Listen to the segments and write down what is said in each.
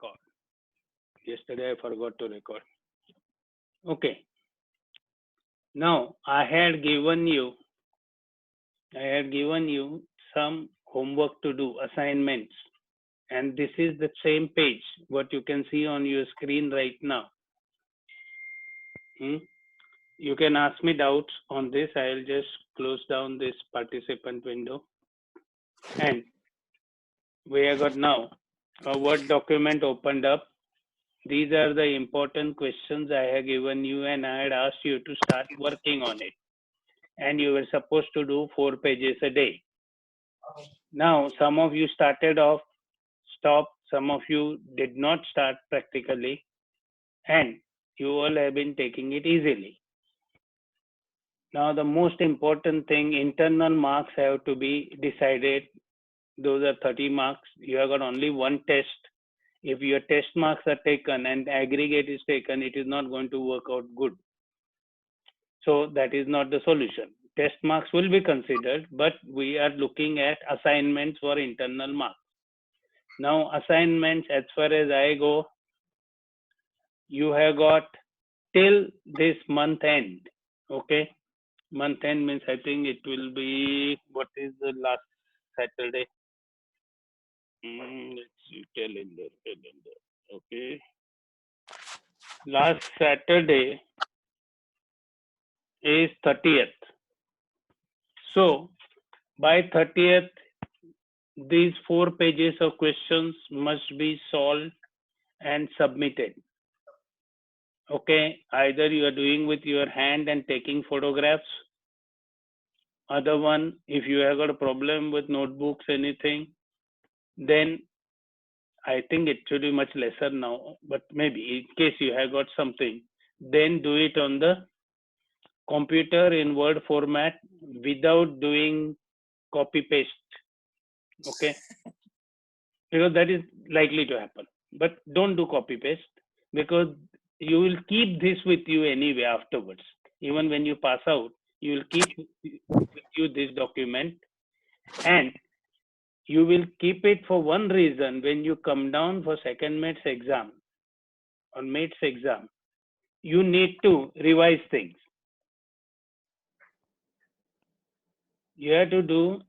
record. Yesterday I forgot to record. Okay. Now I had given you some homework to do, assignments, and this is the same page what you can see on your screen right now. Hmm? You can ask me doubts on this. I'll just close down this participant window, and we have got now a Word document opened up. These are the important questions I have given you, and I had asked you to start working on it. And you were supposed to do 4 pages a day. Now, some of you started off, stopped, some of you did not start practically, and you all have been taking it easily. Now, the most important thing, internal marks have to be decided. Those are 30 marks. You have got only one test. If your test marks are taken and aggregate is taken, it is not going to work out good. So that is not the solution. Test marks will be considered, but we are looking at assignments for internal marks. Now, assignments, as far as I go, you have got till this month end. Okay. Month end means I think it will be, what is the last Saturday? Let's see, calendar. Okay. Last Saturday is 30th. So by 30th, these 4 pages of questions must be solved and submitted. Okay, either you are doing with your hand and taking photographs. Other one, if you have got a problem with notebooks, anything, then I think it should be much lesser now, but maybe in case you have got something, then do it on the computer in Word format without doing copy paste. Okay, because that is likely to happen. But don't do copy paste, because you will keep this with you anyway afterwards. Even when you pass out, you will keep with you this document, and you will keep it for one reason. When you come down for second mates exam or mates exam, you need to revise things. You have to do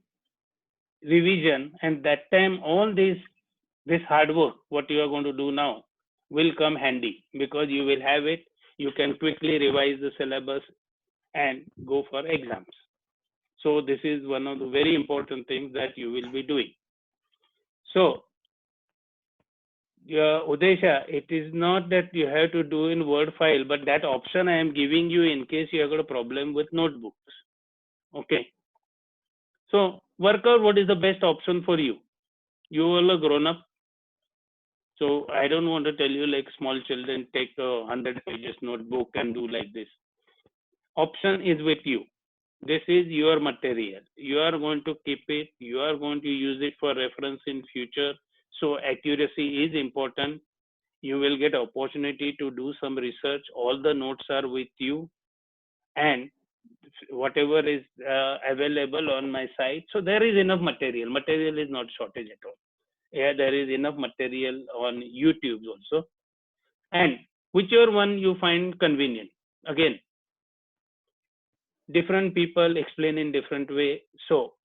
revision, and that time all this hard work, what you are going to do now, will come handy, because you will have it. You can quickly revise the syllabus and go for exams. So this is one of the very important things that you will be doing. So Udesha, it is not that you have to do in Word file, but that option I am giving you in case you have got a problem with notebooks. Okay. So work out what is the best option for you. You all are grown up. So I don't want to tell you like small children take a 100 pages notebook and do like this. Option is with you. This is your material. You are going to keep it. You are going to use it for reference in future. So accuracy is important. You will get opportunity to do some research. All the notes are with you, and whatever is available on my site. So there is enough material. Material is not shortage at all. Yeah, there is enough material on YouTube also. And whichever one you find convenient. Again, different people explain in different way. So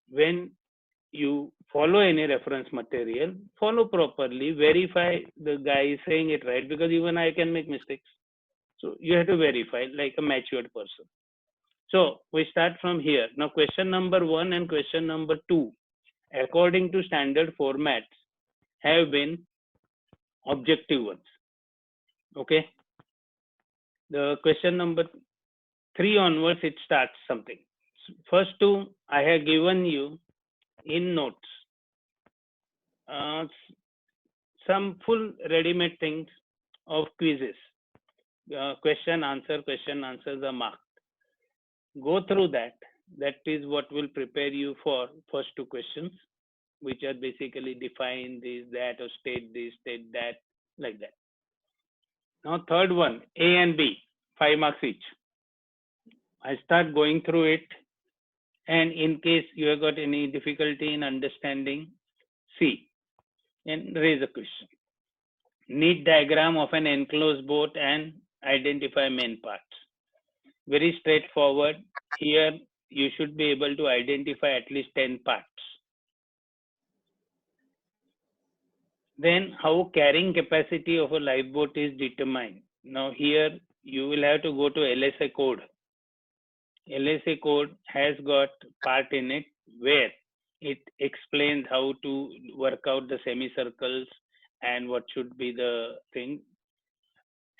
when you follow any reference material, follow properly, verify the guy is saying it right, because even I can make mistakes. So you have to verify like a matured person. So we start from here. Now question number 1 and question number 2, according to standard formats, have been objective ones. Okay. The question number 3 onwards, it starts something. First two, I have given you in notes some full ready-made things of quizzes. Question, answers are marked. Go through that. That is what will prepare you for first two questions, which are basically define this, that, or state this, state that, like that. Now third one, A and B, 5 marks each. I start going through it, and in case you have got any difficulty in understanding, see and raise a question. Neat diagram of an enclosed boat and identify main parts. Very straightforward. Here you should be able to identify at least 10 parts. Then how carrying capacity of a lifeboat is determined. Now here you will have to go to LSA code. LSA code has got part in it where it explains how to work out the semicircles and what should be the thing,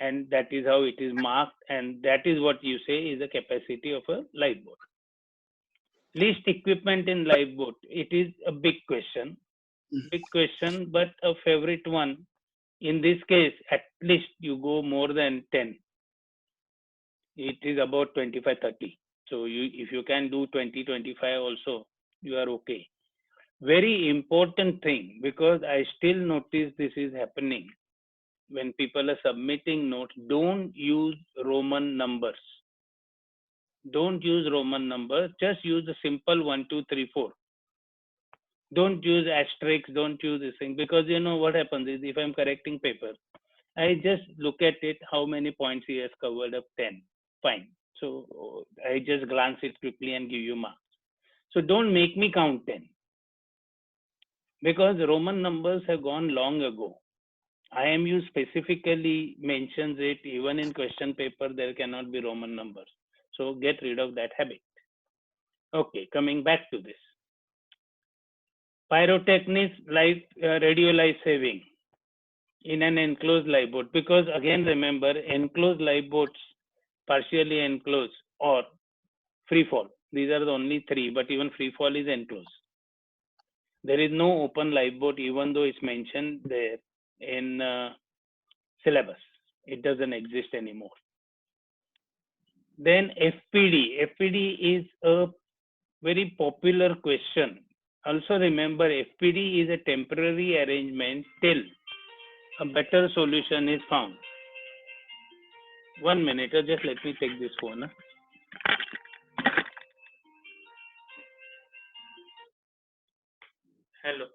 and that is how it is marked, and that is what you say is the capacity of a lifeboat. Least equipment in lifeboat, it is a big question, but a favorite one. In this case, at least you go more than 10. It is about 25, 30. So if you can do 20, 25 also, you are okay. Very important thing, because I still notice this is happening when people are submitting notes. Don't use Roman numbers. Don't use Roman numbers. Just use the simple 1, 2, 3, 4. Don't use asterisks. Don't use this thing, because you know what happens is if I'm correcting paper, I just look at it, how many points he has covered up, 10. Fine. So I just glance it quickly and give you marks. So don't make me count 10, because Roman numbers have gone long ago. IMU specifically mentions it, even in question paper, there cannot be Roman numbers. So get rid of that habit. Okay, coming back to this. Pyrotechnics, radio life saving in an enclosed lifeboat, because again remember, enclosed lifeboats, partially enclosed or free fall, these are the only three, but even free fall is enclosed. There is no open lifeboat, even though it's mentioned there in syllabus. It doesn't exist anymore. Then FPD. FPD is a very popular question. Also remember, FPD is a temporary arrangement till a better solution is found. 1 minute, just let me take this phone. Hello.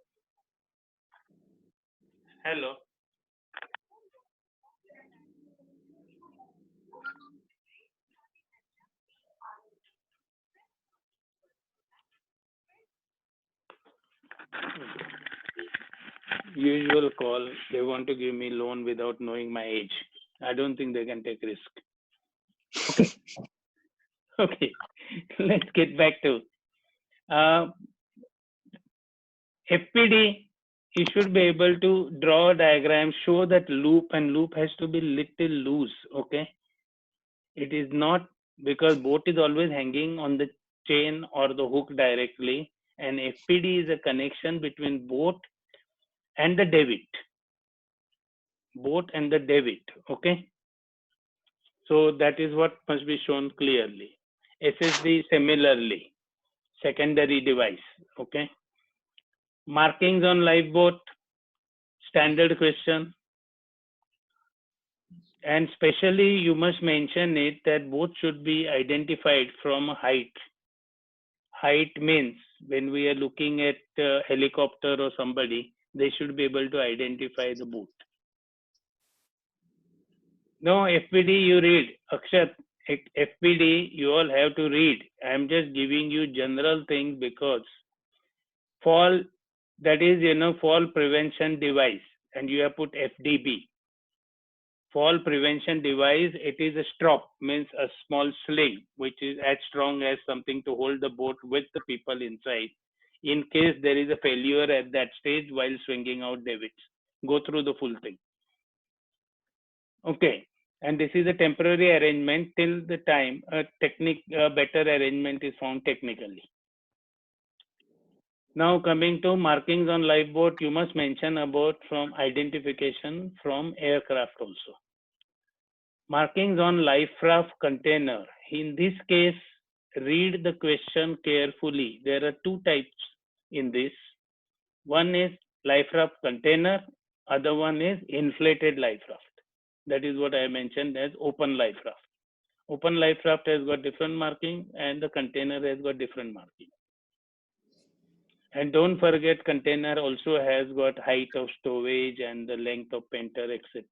Hello. Usual call. They want to give me loan without knowing my age. I don't think they can take risk. Okay. Okay. Let's get back to FPD. You should be able to draw a diagram, show that loop, and loop has to be little loose. Okay. It is not, because boat is always hanging on the chain or the hook directly, and FPD is a connection between boat and the davit. Boat and the davit. Okay. So that is what must be shown clearly. SSD similarly, secondary device. Okay. Markings on lifeboat, standard question. And especially you must mention it that boat should be identified from height. Height means when we are looking at a helicopter or somebody, they should be able to identify the boat. No, FPD you read. Akshat, FPD you all have to read. I am just giving you general things, because fall, that is, fall prevention device, and you have put FDB. Fall prevention device, it is a strop, means a small sling, which is as strong as something to hold the boat with the people inside, in case there is a failure at that stage while swinging out davits. Go through the full thing. Okay, and this is a temporary arrangement till the time a better arrangement is found technically. Now coming to markings on lifeboat, you must mention about from identification from aircraft also. Markings on life raft container. In this case, read the question carefully. There are two types in this. One is life raft container, other one is inflated life raft. That is what I mentioned as open life raft. Open life raft has got different marking, and the container has got different marking. And don't forget, container also has got height of stowage and the length of painter, etc.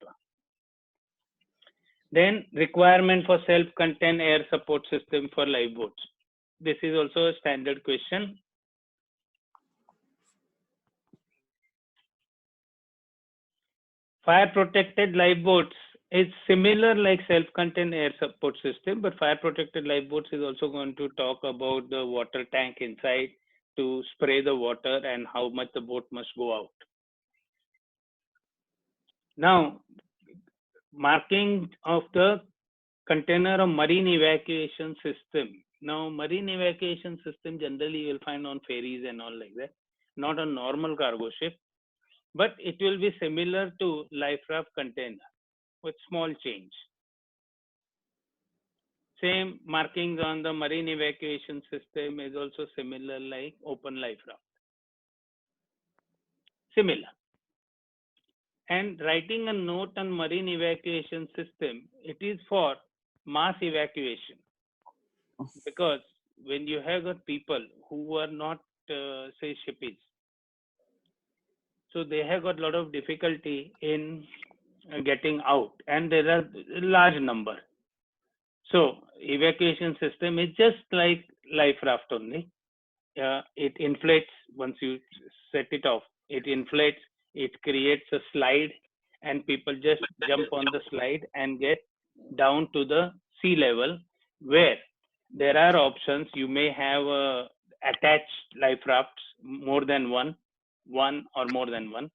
Then requirement for self-contained air support system for lifeboats. This is also a standard question. Fire protected lifeboats is similar like self-contained air support system, but fire protected lifeboats is also going to talk about the water tank inside to spray the water and how much the boat must go out. Now, marking of the container of marine evacuation system. Now, marine evacuation system generally you will find on ferries and all like that, not a normal cargo ship, but it will be similar to life raft container with small change. Same markings on the marine evacuation system is also similar like open life raft. Similar. And writing a note on marine evacuation system, it is for mass evacuation. Because when you have got people who are not, say, shippies, so they have got a lot of difficulty in getting out, and there are a large number. So evacuation system is just like life raft only. It inflates once you set it off. It inflates. It creates a slide, and people just jump on the slide and get down to the sea level, where there are options. You may have attached life rafts, more than one or more than one,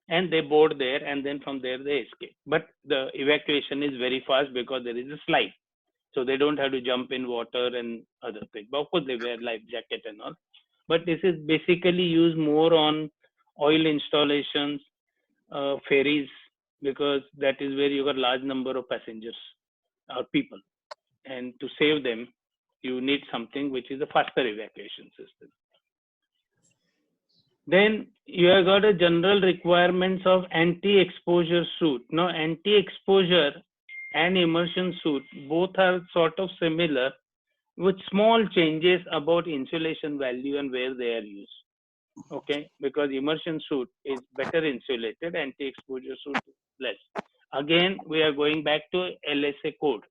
and they board there, and then from there they escape. But the evacuation is very fast because there is a slide. So they don't have to jump in water and other things. But of course, they wear life jacket and all. But this is basically used more on oil installations, ferries, because that is where you got large number of passengers or people. And to save them, you need something which is a faster evacuation system. Then you have got a general requirements of anti-exposure suit. Now, anti-exposure and immersion suit, both are sort of similar with small changes about insulation value and where they are used. Okay, because immersion suit is better insulated, anti-exposure suit is less. Again, we are going back to LSA code.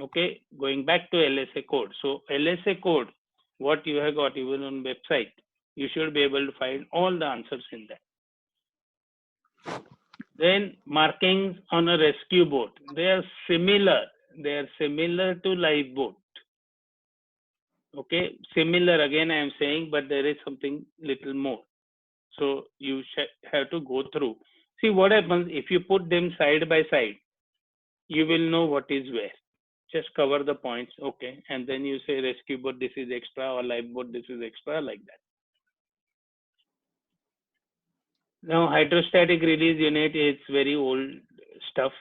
Okay, going back to LSA code. So LSA code, what you have got even on website, you should be able to find all the answers in that. Then markings on a rescue boat. They are similar. They are similar to lifeboat. Okay, similar again I am saying, but there is something little more. So you have to go through. See what happens if you put them side by side. You will know what is where. Just cover the points, okay, and then you say rescue boat this is extra, or lifeboat this is extra, like that. Now hydrostatic release unit is very old stuff.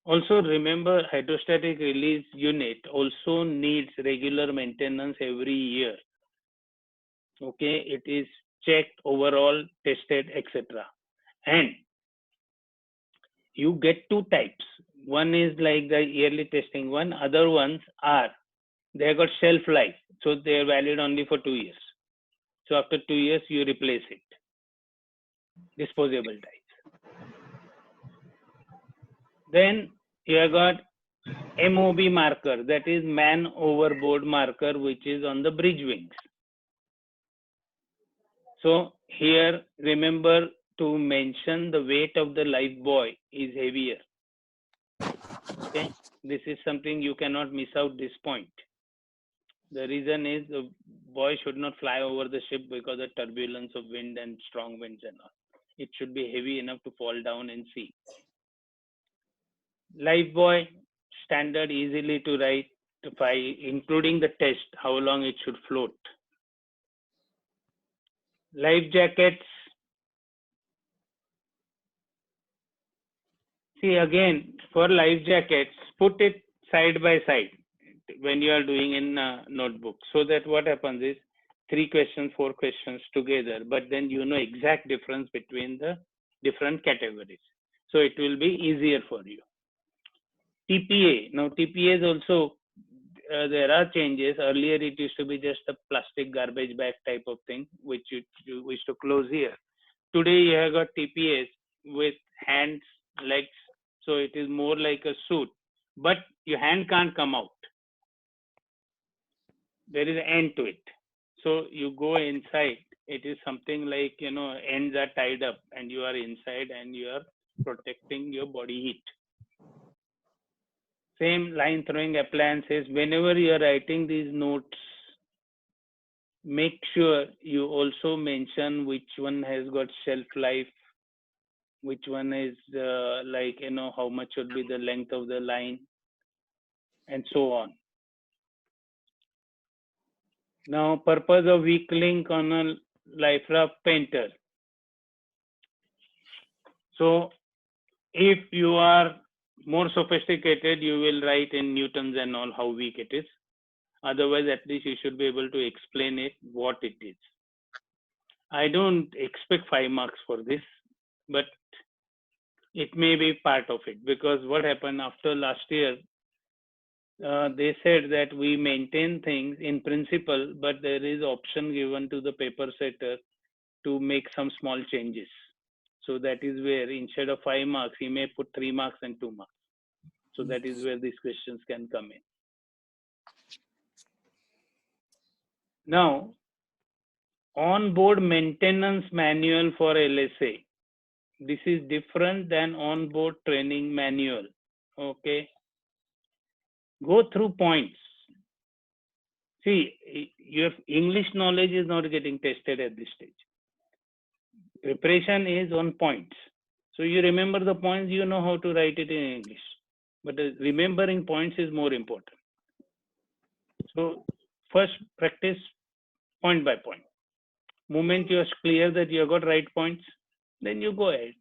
Also remember, hydrostatic release unit also needs regular maintenance every year. Okay, it is checked, overall tested, etc. And you get two types. One is like the yearly testing one. Other ones are, they have got shelf life, so they are valid only for 2 years. So after 2 years you replace it. Disposable types. Then you have got MOB marker, that is man overboard marker, which is on the bridge wings. So here remember to mention the weight of the life buoy is heavier. Okay, this is something you cannot miss out this point. The reason is the buoy should not fly over the ship because of turbulence of wind and strong winds and all. It should be heavy enough to fall down and see. Life buoy, standard, easily to write, including the test, how long it should float. Life jackets. See again, for life jackets, put it side by side when you are doing in a notebook, so that what happens is 3 questions, 4 questions together, but then you know exact difference between the different categories. So it will be easier for you. TPA. Now TPA is also there are changes. Earlier it used to be just a plastic garbage bag type of thing, which you wish to close here. Today you have got TPS with hands, legs, so it is more like a suit, but your hand can't come out. There is an end to it. So you go inside. It is something like, ends are tied up and you are inside and you are protecting your body heat. Same line throwing appliances. Whenever you are writing these notes, make sure you also mention which one has got shelf life, which one is how much should be the length of the line, and so on. Now, purpose of weak link on a life-raft painter. So, if you are more sophisticated, you will write in newtons and all how weak it is. Otherwise, at least you should be able to explain it, what it is. I don't expect 5 marks for this, but it may be part of it, because what happened after last year, they said that we maintain things in principle, but there is option given to the paper setter to make some small changes. So that is where instead of 5 marks, he may put 3 marks and 2 marks. So that is where these questions can come in. Now, on-board maintenance manual for LSA. This is different than on-board training manual. Okay. Go through points. See, your English knowledge is not getting tested at this stage. Preparation is on points. So you remember the points, you know how to write it in English. But remembering points is more important. So first practice point by point. Moment you are clear that you have got right points, then you go ahead.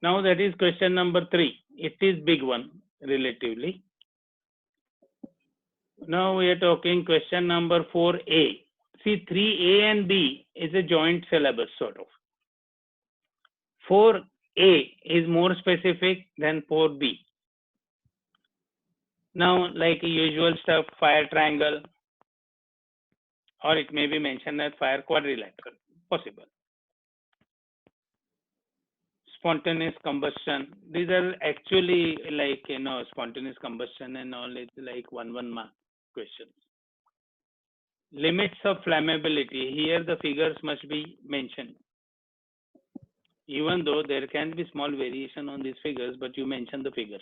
Now that is question number 3. It is big one relatively. Now we are talking question number 4A. See, 3A and B is a joint syllabus sort of. 4A is more specific than 4B. Now, like usual stuff, fire triangle, or it may be mentioned as fire quadrilateral, possible. Spontaneous combustion. These are actually like, spontaneous combustion and all, it's like 1 mark questions. Limits of flammability. Here the figures must be mentioned. Even though there can be small variation on these figures, but you mention the figures.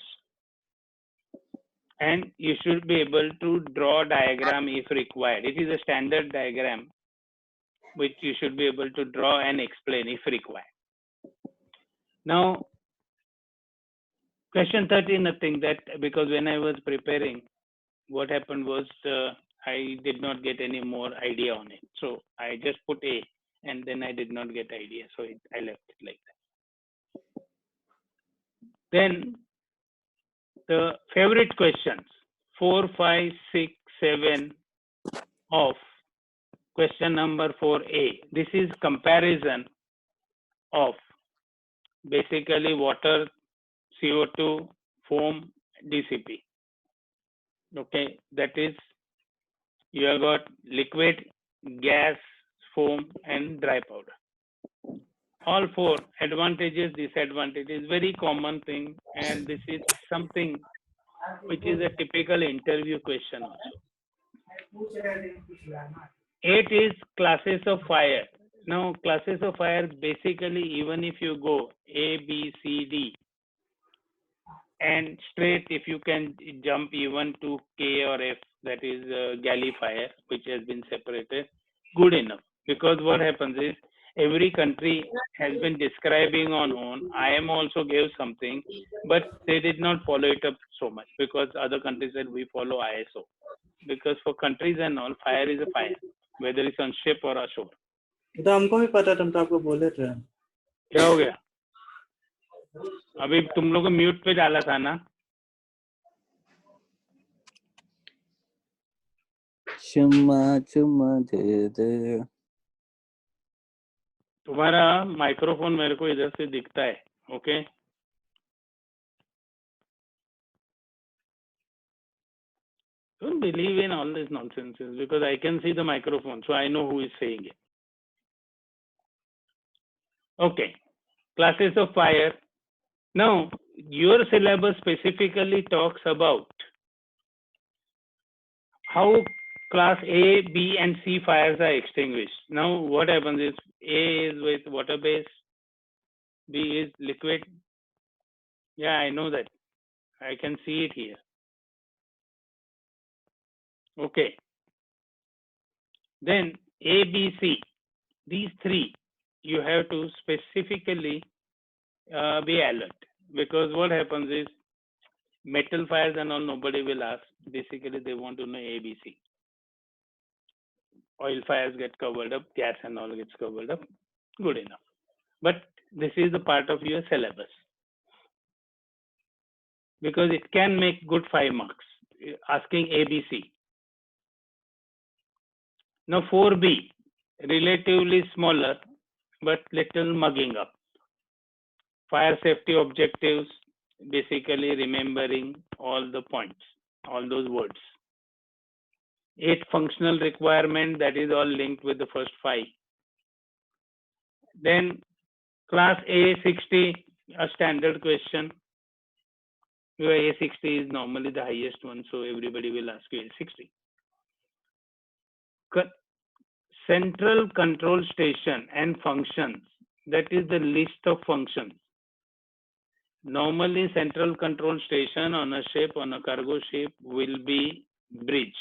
And you should be able to draw a diagram if required. It is a standard diagram which you should be able to draw and explain if required. Now, question 13, nothing, that because when I was preparing, what happened was I did not get any more idea on it. So I just put A and then I did not get idea. So I left it like that. Then the favorite questions 4, 5, 6, 7 of question number 4A. This is comparison of basically water, CO2, foam, DCP. Okay, that is, you have got liquid, gas, foam, and dry powder. All 4 advantages, disadvantages, very common thing, and this is something which is a typical interview question also. 8 is classes of fire. Now, classes of fire, basically, even if you go A, B, C, D, and straight, if you can jump even to K or F, that is galley fire, which has been separated, good enough. Because what happens is, every country has been describing on own. IM also gave something, but they did not follow it up so much, because other countries said we follow ISO. Because for countries and all, fire is a fire, whether it's on ship or ashore. तो हमको भी पता, तुम तो आपको बोले थे। क्या हो गया? अभी तुम लोग को म्यूट पे डाला था ना? चुम्मा दे दे। तुम्हारा माइक्रोफोन मेरे को इधर से दिखता है, okay? Don't believe in all this nonsense because I can see the microphone, so I know who is saying it. Okay, classes of fire. Now, your syllabus specifically talks about how class A, B, and C fires are extinguished. Now, what happens is A is with water base, B is liquid. Yeah, I know that. I can see it here. Okay. Then A, B, C, these three, you have to specifically be alert, because what happens is metal fires and all nobody will ask. Basically, they want to know ABC. Oil fires get covered up, gas and all gets covered up. Good enough. But this is the part of your syllabus because it can make good 5 marks asking ABC. Now 4B, relatively smaller but little mugging up. Fire safety objectives, basically remembering all the points, all those words. 8 functional requirement, that is all linked with the first 5. Then class A60, a standard question. Your A60 is normally the highest one, so everybody will ask you A60. Central control station and functions, that is the list of functions. Normally, central control station on a ship, on a cargo ship, will be bridge,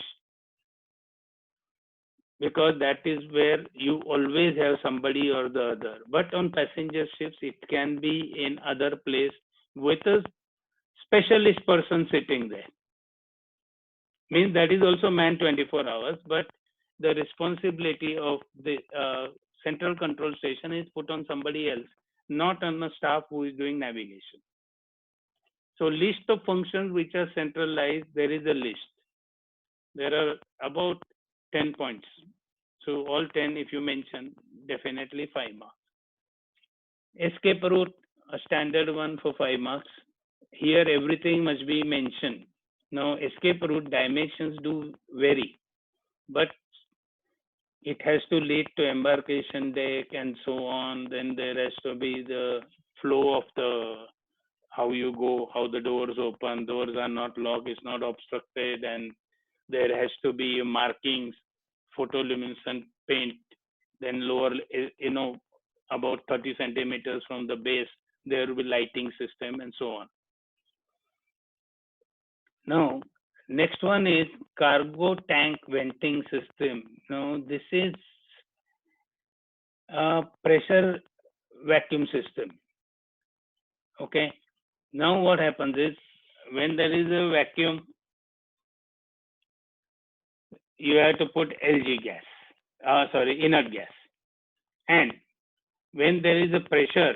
because that is where you always have somebody or the other. But on passenger ships, it can be in other place with a specialist person sitting there. Means that is also manned 24 hours, but the responsibility of the central control station is put on somebody else, not on the staff who is doing navigation. So list of functions which are centralized, there is a list. There are about 10 points. So all 10, if you mention, definitely 5 marks. Escape route, a standard one for 5 marks. Here everything must be mentioned. Now escape route dimensions do vary, but it has to lead to embarkation deck and so on. Then there has to be the flow of the, how you go, how the doors open, doors are not locked, it's not obstructed, and there has to be markings, photoluminescent paint, then lower, about 30 centimeters from the base, there will be lighting system and so on. Now, next one is cargo tank venting system. Now, this is a pressure vacuum system. Okay. Now, what happens is when there is a vacuum, you have to put LG gas, inert gas. And when there is a pressure,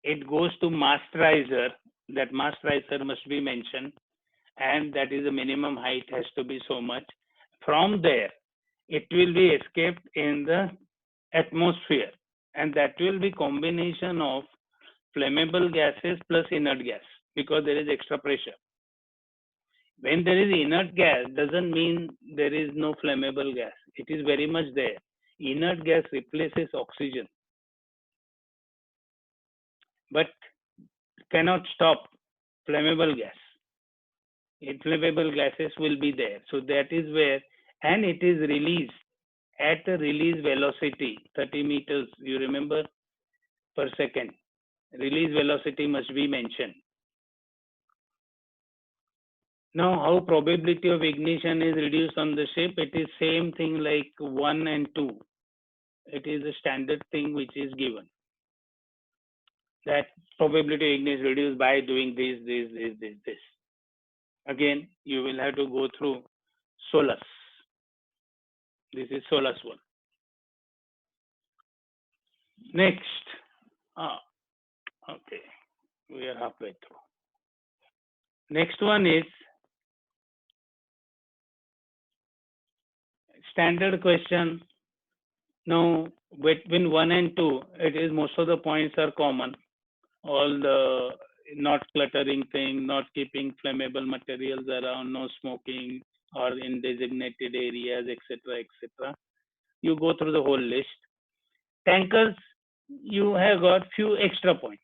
it goes to masterizer. That masterizer must be mentioned, and that is the minimum height has to be so much. From there, it will be escaped in the atmosphere, and that will be combination of flammable gases plus inert gas, because there is extra pressure. When there is inert gas, doesn't mean there is no flammable gas. It is very much there. Inert gas replaces oxygen, but cannot stop flammable gas. Inflammable gases will be there. So that is where, and it is released at a release velocity, 30 meters, you remember, per second. Release velocity must be mentioned. Now, how probability of ignition is reduced on the ship? It is same thing like 1 and 2. It is a standard thing which is given. That probability of ignition is reduced by doing this. Again, you will have to go through SOLAS. This is SOLAS one. Next. Okay. We are halfway through. Next one is standard question. Now, between 1 and 2, it is most of the points are common. All the not cluttering thing, not keeping flammable materials around, no smoking or in designated areas, etc., etc. You go through the whole list. Tankers, you have got few extra points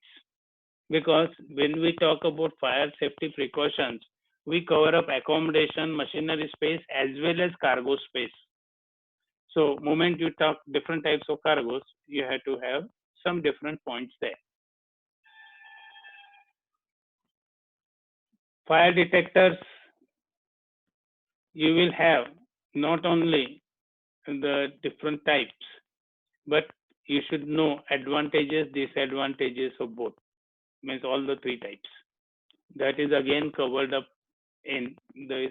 because when we talk about fire safety precautions, we cover up accommodation, machinery space as well as cargo space. So, moment you talk different types of cargos, you have to have some different points there. Fire detectors, you will have not only the different types, but you should know advantages, disadvantages of both, means all the three types. That is again covered up in the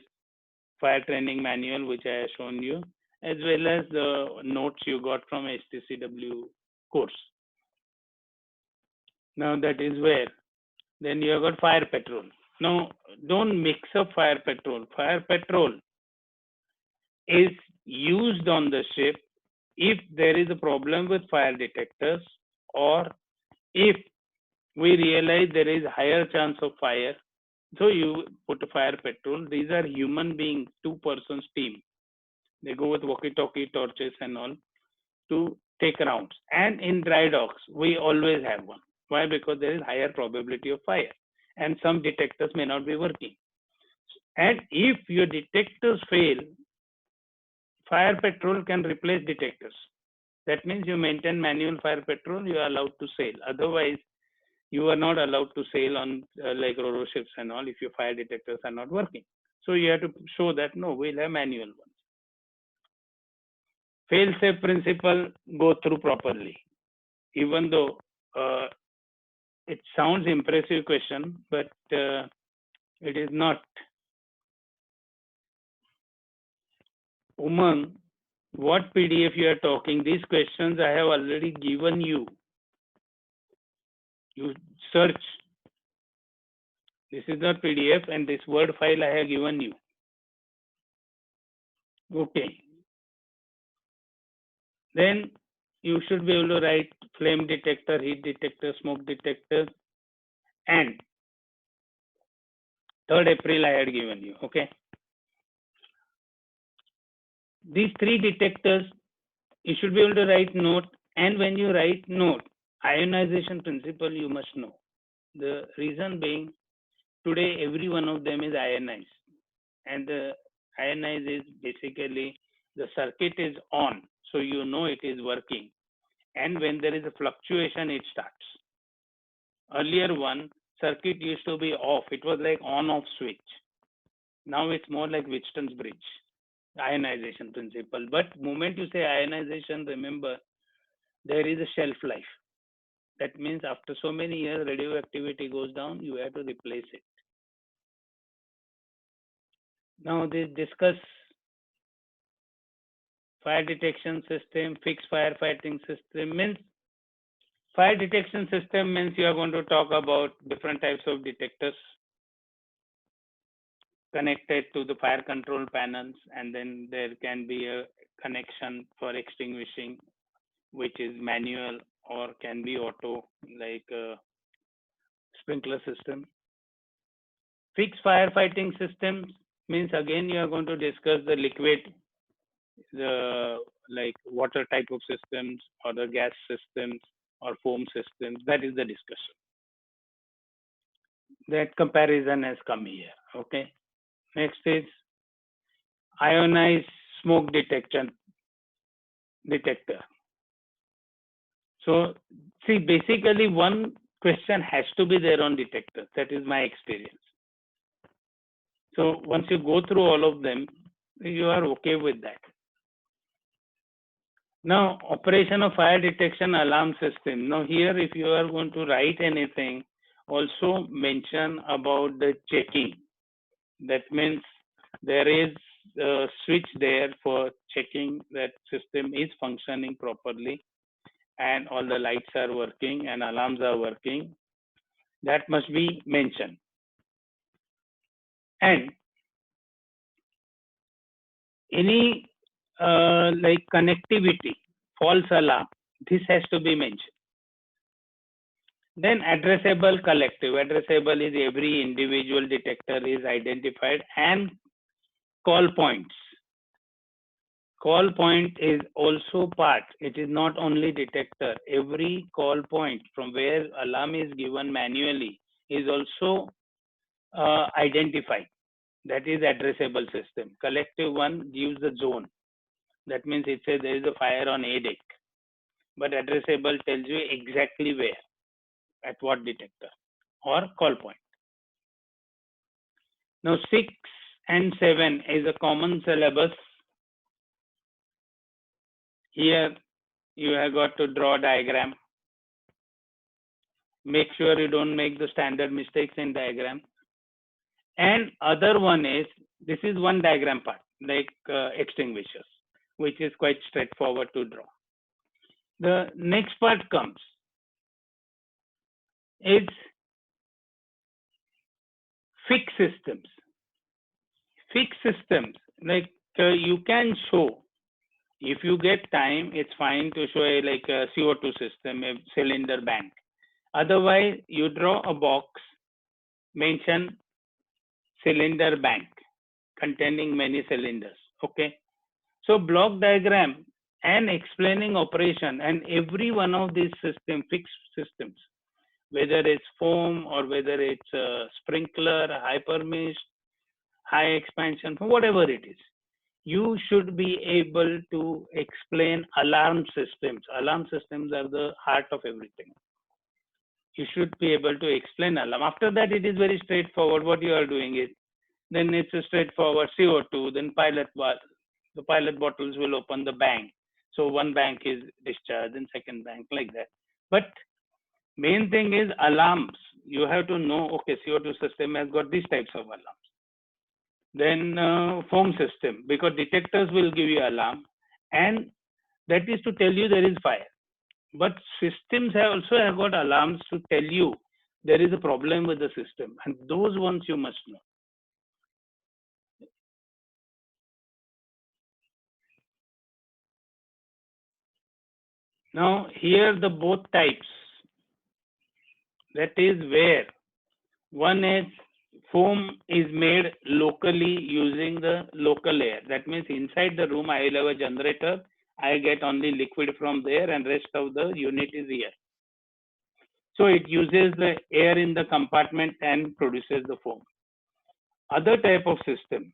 fire training manual, which I have shown you, as well as the notes you got from HTCW course. Now that is where, then you have got fire patrol. Now, don't mix up fire patrol. Fire patrol is used on the ship if there is a problem with fire detectors, or if we realize there is higher chance of fire. So you put a fire patrol. These are human beings, 2 persons team. They go with walkie-talkie, torches and all to take rounds. And in dry docks, we always have one. Why? Because there is higher probability of fire and some detectors may not be working. And if your detectors fail, fire patrol can replace detectors. That means you maintain manual fire patrol, you are allowed to sail. Otherwise, you are not allowed to sail on like Roro ships and all if your fire detectors are not working. So you have to show that no, we'll have manual ones. Fail-safe principle, go through properly. Even though it sounds impressive question, but it is not. Umang, what PDF you are talking? These questions I have already given you. You search. This is not PDF and this Word file I have given you. Okay. Then you should be able to write flame detector, heat detector, smoke detector, and 3rd April I had given you. Okay. These 3 detectors, you should be able to write note, and when you write note, ionization principle you must know. The reason being, today every one of them is ionized, and the ionized is basically the circuit is on, so you know it is working, and when there is a fluctuation it starts. Earlier one circuit used to be off, it was like on-off switch. Now it's more like Wheaton's bridge, ionization principle. But moment you say ionization, remember there is a shelf life. That means after so many years radioactivity goes down, you have to replace it. Now this discuss fire detection system, fixed firefighting system. Means fire detection system means you are going to talk about different types of detectors connected to the fire control panels, and then there can be a connection for extinguishing, which is manual or can be auto, like a sprinkler system. Fixed firefighting systems means again you are going to discuss the liquid, the like water type of systems or the gas systems or foam systems. That is the discussion. That comparison has come here. Okay. Next is ionized smoke detector. So see, basically one question has to be there on detectors. That is my experience. So once you go through all of them, you are okay with that. Now, operation of fire detection alarm system. Now here, if you are going to write anything, also mention about the checking. That means there is a switch there for checking that system is functioning properly and all the lights are working and alarms are working. That must be mentioned. And any like connectivity, false alarm, this has to be mentioned. Then addressable collective. Addressable is every individual detector is identified, and call points. Call point is also part. It is not only detector. Every call point from where alarm is given manually is also identified. That is addressable system. Collective one gives the zone. That means it says there is a fire on A deck. But addressable tells you exactly where, at what detector or call point. Now 6 and 7 is a common syllabus. Here you have got to draw a diagram. Make sure you don't make the standard mistakes in diagram. And other one is, this is one diagram part, like extinguishers, which is quite straightforward to draw. The next part comes, is fixed systems. Fixed systems, like you can show, if you get time, it's fine to show like a CO2 system, a cylinder bank. Otherwise, you draw a box, mention cylinder bank containing many cylinders. Okay. So block diagram and explaining operation, and every one of these fixed systems, whether it's foam or whether it's a sprinkler, hypermist, high expansion, whatever it is, you should be able to explain alarm systems. Alarm systems are the heart of everything. You should be able to explain alarm. After that, it is very straightforward. What you are doing is, then it's a straightforward CO2, then the pilot bottles will open the bank. So one bank is discharged, then second bank, like that. But main thing is alarms. You have to know, okay, CO2 system has got these types of alarms. Then foam system, because detectors will give you alarm, and that is to tell you there is fire. But systems also have got alarms to tell you there is a problem with the system, and those ones you must know. Now here the both types, that is where one is foam is made locally using the local air. That means inside the room I will have a generator, I get only liquid from there and rest of the unit is here. So it uses the air in the compartment and produces the foam. Other type of system,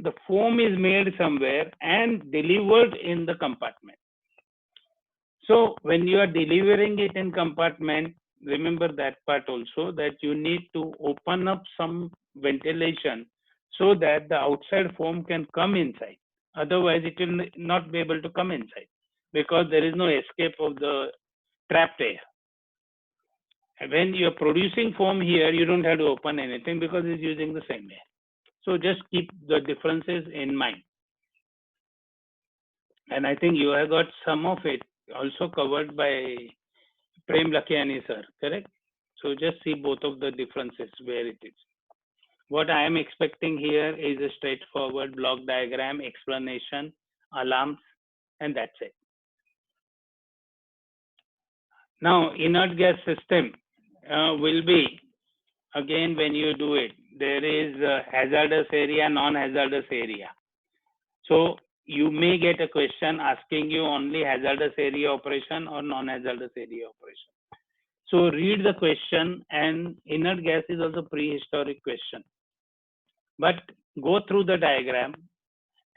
the foam is made somewhere and delivered in the compartment. So when you are delivering it in compartment, remember that part also, that you need to open up some ventilation so that the outside foam can come inside. Otherwise, it will not be able to come inside because there is no escape of the trapped air. When you are producing foam here, you don't have to open anything because it's using the same air. So just keep the differences in mind. And I think you have got some of it also covered by Prem Lakhiani sir, correct? So just see both of the differences where it is. What I am expecting here is a straightforward block diagram, explanation, alarms, and that's it. Now, inert gas system will be, again, when you do it, there is a hazardous area, non-hazardous area. So you may get a question asking you only hazardous area operation or non-hazardous area operation. So read the question, and inert gas is also prehistoric question. But go through the diagram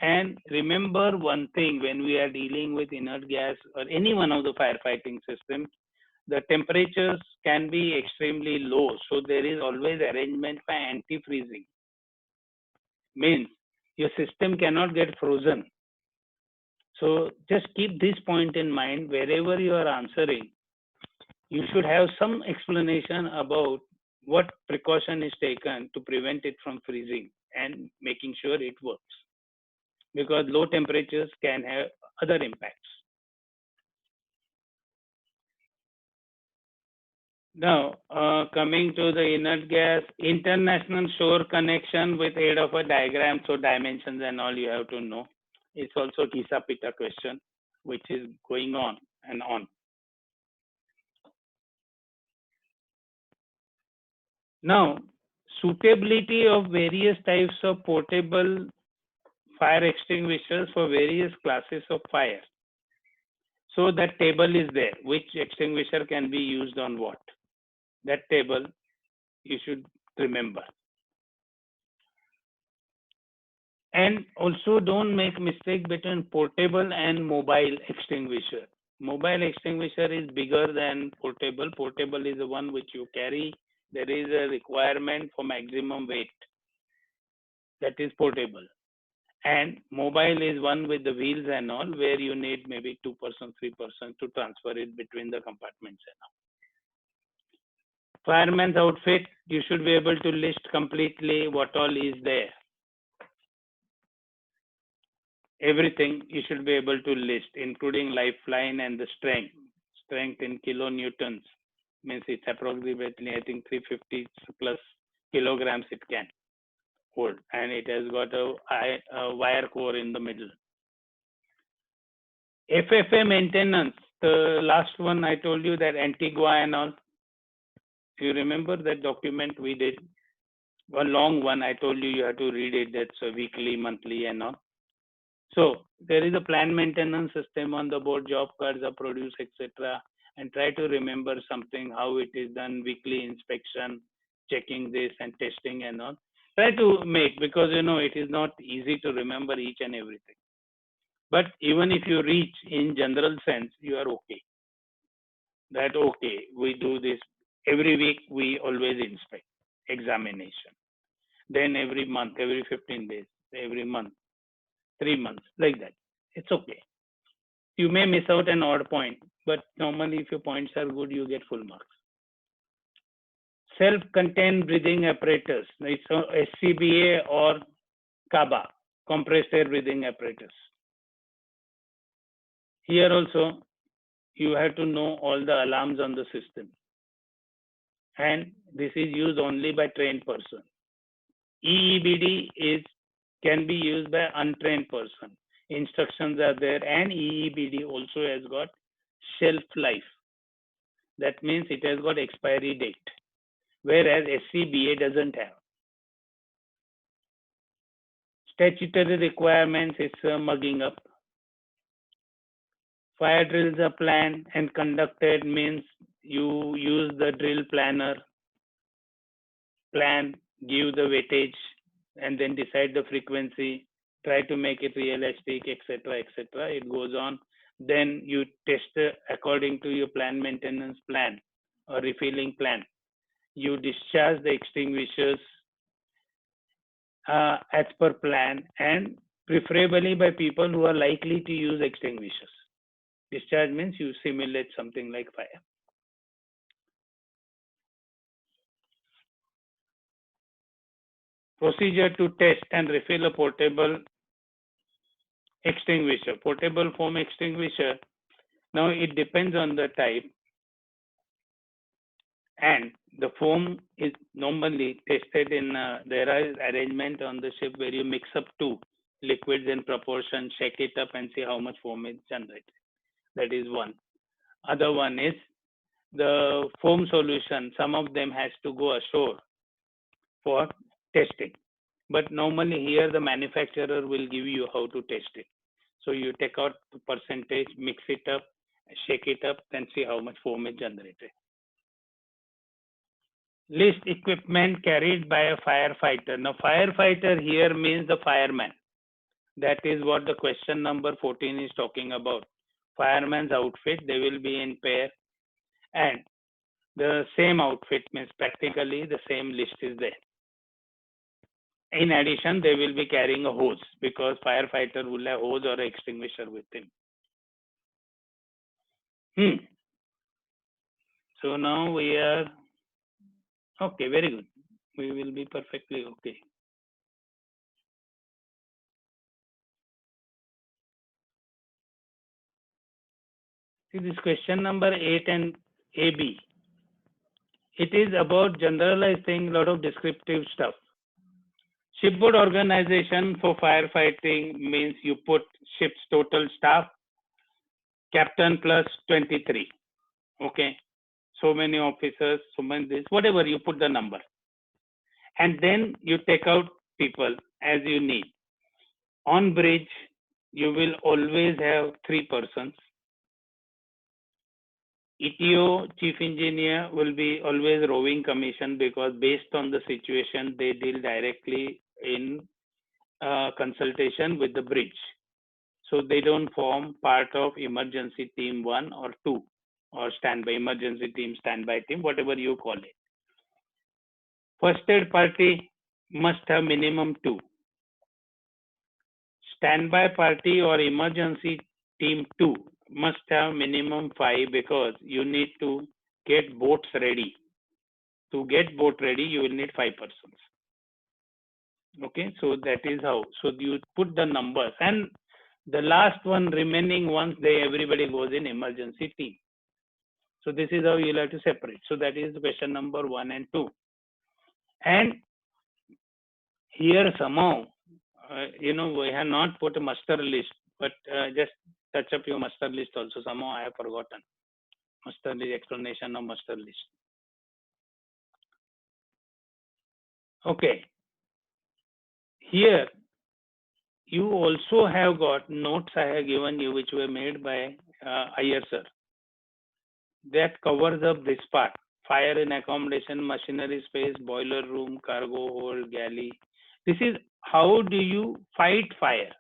and remember one thing: when we are dealing with inert gas or any one of the firefighting systems, the temperatures can be extremely low. So there is always arrangement for anti-freezing. Means your system cannot get frozen. So just keep this point in mind wherever you are answering. You should have some explanation about what precaution is taken to prevent it from freezing and making sure it works. Because low temperatures can have other impacts. Now, coming to the inert gas, international shore connection with aid of a diagram, so dimensions and all you have to know. It's also Kisa Pita question, which is going on and on. Now, suitability of various types of portable fire extinguishers for various classes of fire. So that table is there. Which extinguisher can be used on what? That table you should remember. And also don't make mistake between portable and mobile extinguisher. Mobile extinguisher is bigger than portable. Portable is the one which you carry. There is a requirement for maximum weight. That is portable. And mobile is one with the wheels and all, where you need maybe 2%, 3% to transfer it between the compartments and all. Fireman's outfit, you should be able to list completely what all is there. Everything you should be able to list, including lifeline and the strength. Strength in kilonewtons means it's approximately, I think, 350 plus kilograms it can hold, and it has got a wire core in the middle. FFA maintenance, the last one I told you, that Antigua and all. You remember that document we did? A long one, I told you have to read it. That's a weekly, monthly and all. So there is a planned maintenance system on the board, job cards are produced, etc. And try to remember something, how it is done, weekly inspection, checking this and testing and all. Try to make, because it is not easy to remember each and everything. But even if you reach in general sense, you are okay. That okay, we do this every week, we always inspect, examination. Then every month, every 15 days, every month, 3 months, like that. It's okay. You may miss out an odd point, but normally if your points are good, you get full marks. Self-contained breathing apparatus, it's SCBA or CABA, compressed air breathing apparatus. Here also, you have to know all the alarms on the system. And this is used only by trained person. EEBD can be used by untrained person. Instructions are there, and EEBD also has got shelf life. That means it has got expiry date, whereas SCBA doesn't have. Statutory requirements is mugging up. Fire drills are planned and conducted, means you use the drill planner, plan, give the weightage, and then decide the frequency, try to make it realistic, etc., etc. It goes on. Then you test according to your plan maintenance plan or refilling plan. You discharge the extinguishers as per plan, and preferably by people who are likely to use extinguishers. Discharge means you simulate something like fire. Procedure to test and refill a portable extinguisher, portable foam extinguisher. Now it depends on the type, and the foam is normally tested in, there is arrangement on the ship where you mix up two liquids in proportion, shake it up and see how much foam is generated. That is one. Other one is the foam solution. Some of them has to go ashore for testing. But normally here the manufacturer will give you how to test it. So you take out the percentage, mix it up, shake it up, then see how much foam is generated. List equipment carried by a firefighter. Now firefighter here means the fireman. That is what the question number 14 is talking about. Fireman's outfit, they will be in pair, and the same outfit means practically the same list is there. In addition, they will be carrying a hose, because firefighter will have hose or extinguisher with him. So now we are okay, very good. We will be perfectly okay. See this question number 8 and AB. It is about generalized thing, a lot of descriptive stuff. Shipboard organization for firefighting means you put ship's total staff, captain plus 23. Okay. So many officers, so many this, whatever you put the number. and then you take out people as you need. On bridge, you will always have 3 persons. ETO, chief engineer, will be always roving commission because based on the situation, they deal directly in consultation with the bridge. So they don't form part of emergency team 1 or 2 or standby, emergency team, standby team, whatever you call it. First aid party must have minimum 2. Standby party or emergency team 2 must have minimum 5 because you need to get boats ready. To get boat ready, you will need 5 persons. Okay, so that is how. So you put the numbers, and the last one remaining ones, everybody goes in emergency team. So this is how you'll have to separate. So that is question number 1 and 2. And here somehow, we have not put a muster list, but just touch up your muster list also. Somehow I have forgotten. Muster list, explanation of muster list. Okay. Here, you also have got notes I have given you, which were made by Iyer sir. That covers up this part. Fire in accommodation, machinery space, boiler room, cargo hold, galley. This is how do you fight fire.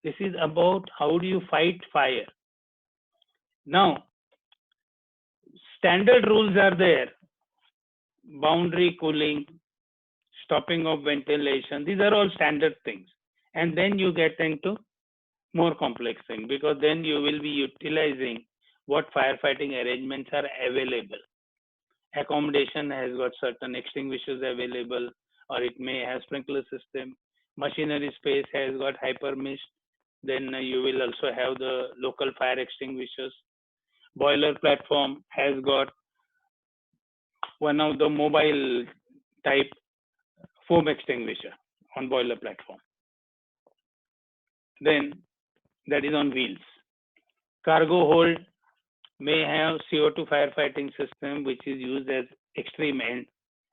This is about how do you fight fire. Now, standard rules are there. Boundary cooling, stopping of ventilation. These are all standard things. And then you get into more complex thing because then you will be utilizing what firefighting arrangements are available. Accommodation has got certain extinguishers available, or it may have sprinkler system. Machinery space has got hyper mist. Then you will also have the local fire extinguishers. Boiler platform has got one of the mobile type foam extinguisher on boiler platform. Then that is on wheels. Cargo hold may have CO2 firefighting system, which is used as extreme end.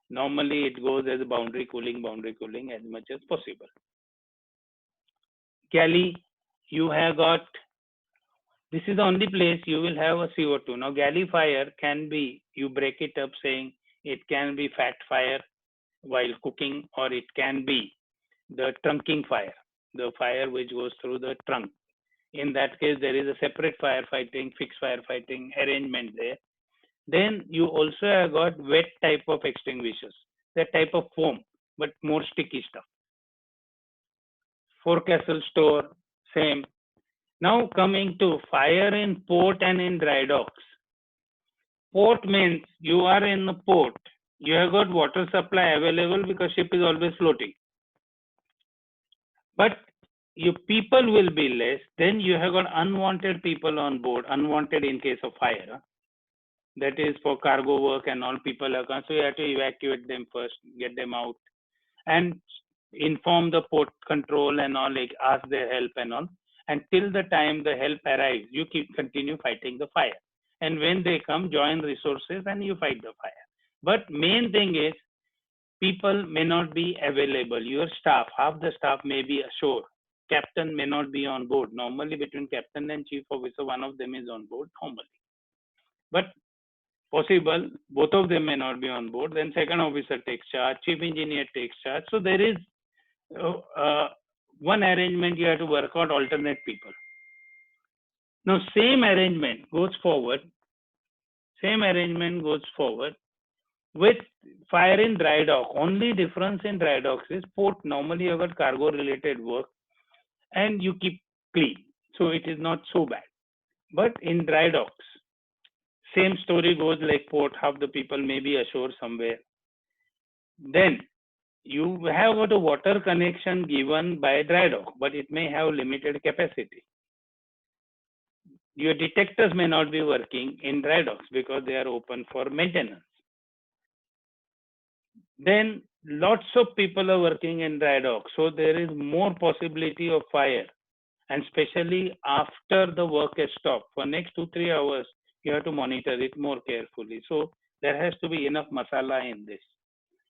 Normally, it goes as boundary cooling as much as possible. Galley, you have got, this is the only place you will have a CO2. Now, galley fire can be, you break it up saying it can be fat fire while cooking, or it can be the trunking fire, the fire which goes through the trunk. In that case, there is a separate firefighting, fixed firefighting arrangement there. Then you also have got wet type of extinguishers, that type of foam, but more sticky stuff. Forecastle store, same. Now coming to fire in port and in dry docks. Port means you are in the port. You have got water supply available because ship is always floating. But your people will be less. Then you have got unwanted people on board, unwanted in case of fire. That is for cargo work and all people are gone. So you have to evacuate them first, get them out, and inform the port control and all, like ask their help and all. And till the time the help arrives, you continue fighting the fire. And when they come, join resources and you fight the fire. But main thing is, people may not be available. Your staff, half the staff may be ashore. Captain may not be on board. Normally between captain and chief officer, one of them is on board normally. But possible, both of them may not be on board. Then second officer takes charge, chief engineer takes charge. So there is one arrangement you have to work out alternate people. Now same arrangement goes forward. Same arrangement goes forward with fire in dry dock. Only difference in dry docks is port. Normally you have got cargo related work and you keep clean. So it is not so bad. But in dry docks, same story goes like port, half the people may be ashore somewhere. Then you have got a water connection given by dry dock, but it may have limited capacity. Your detectors may not be working in dry docks because they are open for maintenance. Then lots of people are working in dry dock, so there is more possibility of fire. And especially after the work is stopped, for next 2-3 hours, you have to monitor it more carefully. So there has to be enough masala in this.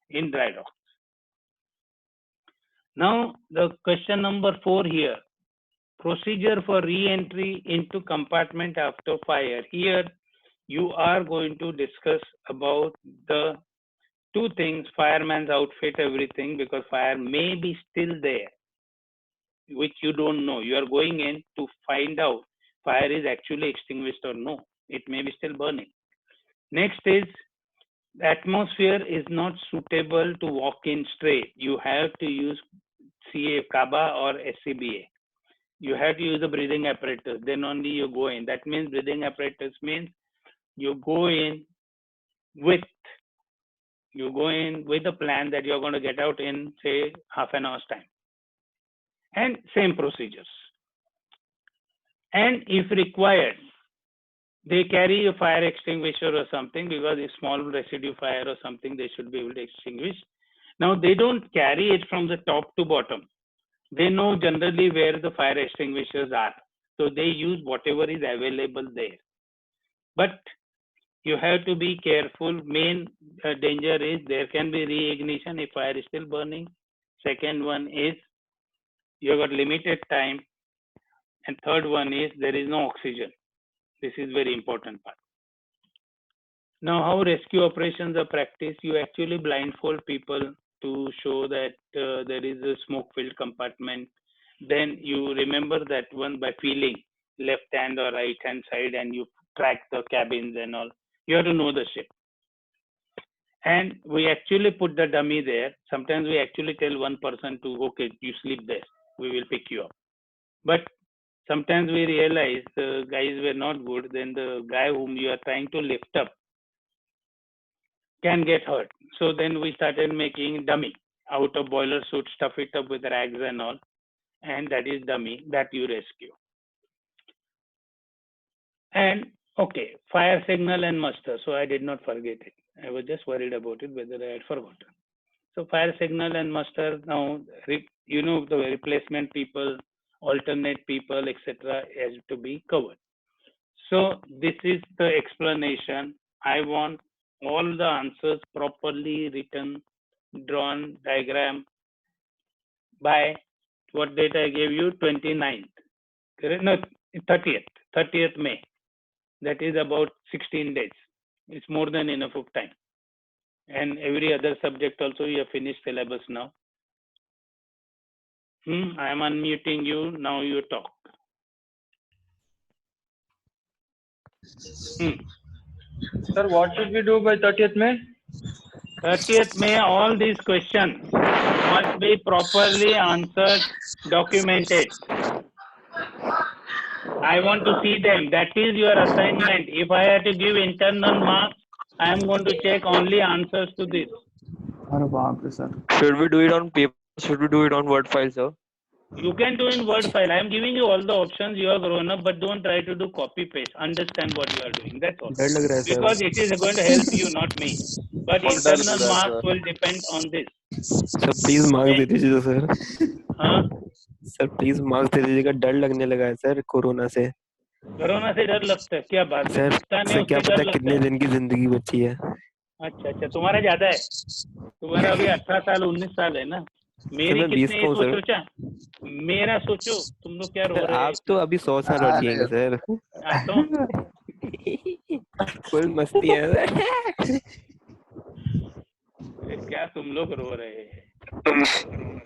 in dry dock. Now the question number 4 here, procedure for re-entry into compartment after fire. Here you are going to discuss about the two things, fireman's outfit, everything, because fire may be still there, which you don't know. You are going in to find out fire is actually extinguished or no. It may be still burning. Next is, the atmosphere is not suitable to walk in straight. You have to use CA, CABA or SCBA. You have to use the breathing apparatus. Then only you go in. That means breathing apparatus means you go in with a plan that you're going to get out in, say, half an hour's time. And same procedures. And if required, they carry a fire extinguisher or something, because if small residue fire or something, they should be able to extinguish. Now, they don't carry it from the top to bottom. They know generally where the fire extinguishers are. So they use whatever is available there. But you have to be careful. Main danger is there can be reignition if fire is still burning. Second one is you have got limited time. And third one is there is no oxygen. This is very important part. Now, how rescue operations are practiced? You actually blindfold people to show that there is a smoke-filled compartment. Then you remember that one by feeling left hand or right hand side, and you track the cabins and all. You have to know the ship. And we actually put the dummy there. Sometimes we actually tell one person to, okay, you sleep there. We will pick you up. But sometimes we realize the guys were not good. Then the guy whom you are trying to lift up can get hurt. So then we started making dummy out of boiler suit, stuff it up with rags and all. And that is dummy that you rescue. And okay, fire signal and muster. So I did not forget it. I was just worried about it, whether I had forgotten. So fire signal and muster, now, you know, the replacement people, alternate people, etc. has to be covered. So this is the explanation. I want all the answers properly written, drawn, diagram by what date I gave you, 29th. No, 30th May. That is about 16 days. It's more than enough of time. And every other subject also, you have finished syllabus now. I am unmuting you. Now you talk. Sir, what should we do by 30th May? 30th May, all these questions must be properly answered, documented. I want to see them. That is your assignment. If I have to give internal marks, I am going to check only answers to this. Should we do it on paper? Should we do it on Word file, sir? You can do in Word file. I am giving you all the options. You are grown up, but don't try to do copy paste. Understand what you are doing. That's all. Because it is going to help you, not me. But internal marks will depend on this. Sir, please marks दे दीजिए sir. हाँ? Sir please marks दे दीजिएगा. डर लगने लगा है sir corona से. Corona से डर लगता है? क्या बात है? सर क्या पता कितने दिन की जिंदगी बची है. अच्छा, तुम्हारा ज्यादा है. तुम्हारा अभी 18 साल 19 साल है ना. मेरी कितने है सोचा? मेरा सोचो. तुम लोग क्या रो रहे हो? आप तो अभी 100 साल और जिएंगे सर. फुल मस्ती है. क्या तुम लोग रो रहे हैं?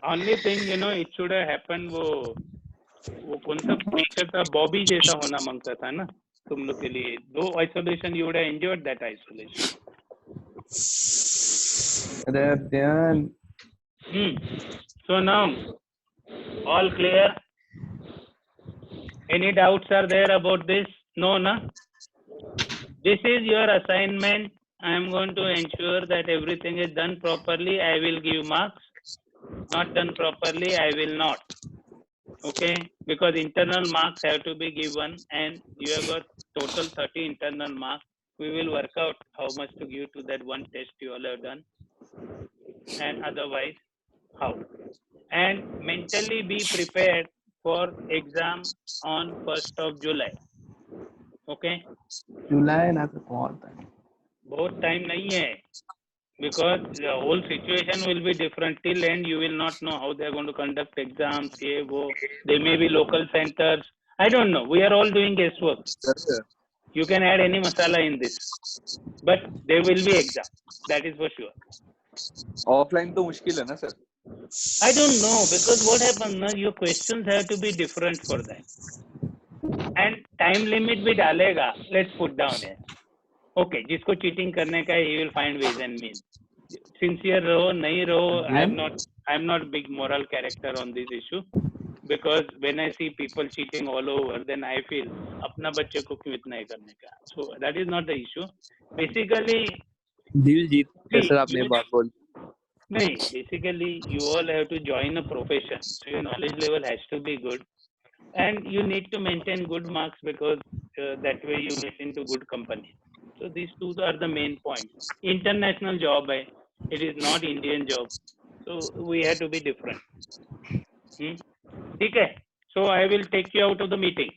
Only thing, you know, it should have happened. वो कौन सा पिक्चर था? बॉबी जैसा होना मांगता था ना तुम लोग के लिए. दो isolation, you would have enjoyed that isolation. So now, all clear? Any doubts are there about this? No, na? This is your assignment. I am going to ensure that everything is done properly. I will give marks. Not done properly, I will not. Okay? Because internal marks have to be given, and you have got total 30 internal marks. We will work out how much to give to that one test you all have done. And otherwise, how. And mentally be prepared for exam on 1st of July. Okay? जुलाई ना तो बहुत बहुत time नहीं है. because the whole situation will be different. Till end, you will not know how they are going to conduct exams. Ye, wo. There may be local centers. I don't know. We are all doing guesswork. Sir You can add any masala in this, but there will be exam. That is for sure. Offline तो मुश्किल है ना sir. I don't know because what happens now, your questions have to be different for that. And time limit भी डालेगा. Let's put down here. Okay, जिसको cheating करने का है, he will find ways and means. Sincere रहो, नहीं रहो. I'm not big moral character on this issue because when I see people cheating all over, then I feel अपना बच्चे को क्यों इतना ही करने का. So that is not the issue. Basically, दिल जीत see, सर आपने बात बोल. नहीं, basically you all have to join a profession, so your knowledge level has to be good, and you need to maintain good marks because that way you get into good company. So these two are the main points. International job, it is not Indian job, so we have to be different. ठीक है? So I will take you out of the meeting.